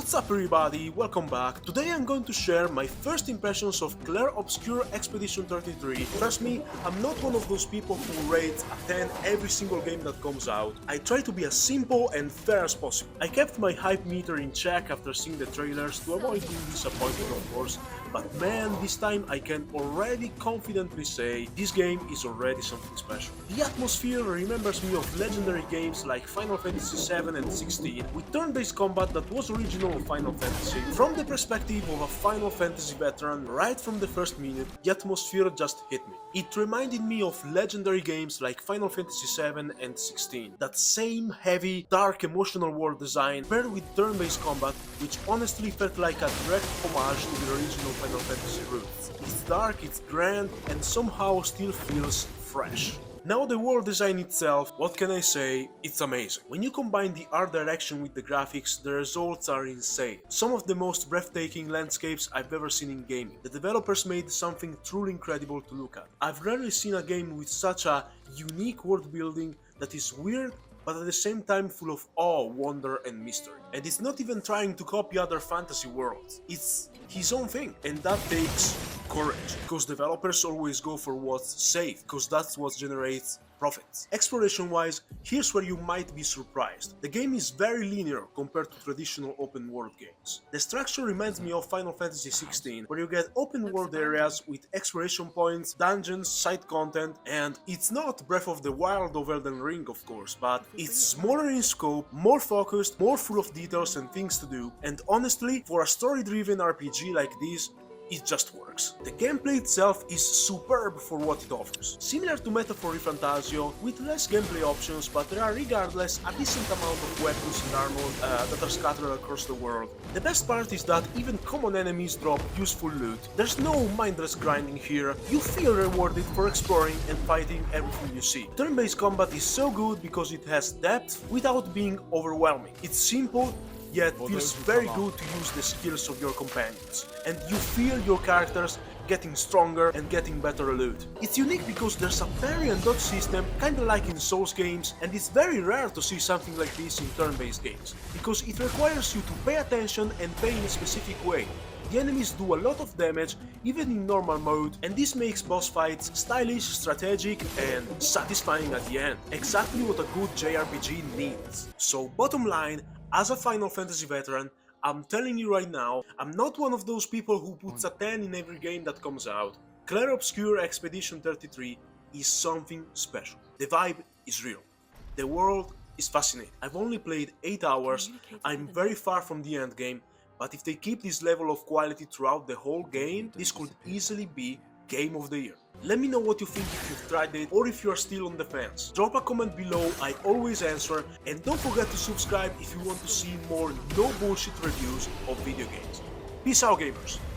What's up everybody, welcome back. Today I'm going to share my first impressions of Clair Obscur Expedition 33. Trust me, I'm not one of those people who rates a 10 every single game that comes out. I try to be as simple and fair as possible. I kept my hype meter in check after seeing the trailers to avoid being disappointed of course, but man, this time I can already confidently say this game is already something special. The atmosphere remembers me of legendary games like Final Fantasy 7 and 16 with turn-based combat that was original of Final Fantasy. From the perspective of a Final Fantasy veteran, right from the first minute, the atmosphere just hit me. It reminded me of legendary games like Final Fantasy 7 and 16. That same heavy, dark, emotional world design paired with turn-based combat, which honestly felt like a direct homage to the original Final Fantasy roots. It's dark, it's grand, and somehow still feels fresh. Now the world design itself, what can I say, it's amazing. When you combine the art direction with the graphics, the results are insane. Some of the most breathtaking landscapes I've ever seen in gaming. The developers made something truly incredible to look at. I've rarely seen a game with such a unique world building that is weird but at the same time full of awe, wonder and mystery. And it's not even trying to copy other fantasy worlds, it's his own thing, and that takes courage, because developers always go for what's safe, because that's what generates profits. Exploration wise, here's where you might be surprised. The game is very linear compared to traditional open world games. The structure reminds me of Final Fantasy 16, where you get open world areas with exploration points, dungeons, side content, and it's not Breath of the Wild of Elden Ring of course, but it's smaller in scope, more focused, more full of details and things to do, and honestly, for a story-driven RPG like this, it just works. The gameplay itself is superb for what it offers. Similar to Metaphor Fantasio, with less gameplay options, but there are regardless a decent amount of weapons and armor that are scattered across the world. The best part is that even common enemies drop useful loot. There's no mindless grinding here, you feel rewarded for exploring and fighting everything you see. Turn-based combat is so good because it has depth without being overwhelming. It's simple, yet feels very good to use the skills of your companions, and you feel your characters getting stronger and getting better loot. It's unique because there's a parry and dodge system kinda like in Souls games, and it's very rare to see something like this in turn-based games, because it requires you to pay attention and play in a specific way. The enemies do a lot of damage, even in normal mode, and this makes boss fights stylish, strategic, and satisfying at the end. Exactly what a good JRPG needs. So bottom line, as a Final Fantasy veteran, I'm telling you right now, I'm not one of those people who puts a 10 in every game that comes out. Clair Obscur Expedition 33 is something special. The vibe is real. The world is fascinating. I've only played 8 hours, I'm very far from the end game, but if they keep this level of quality throughout the whole game, this could easily be Game of the Year. Let me know what you think if you've tried it or if you are still on the fence. Drop a comment below, I always answer, and don't forget to subscribe if you want to see more no bullshit reviews of video games. Peace out gamers!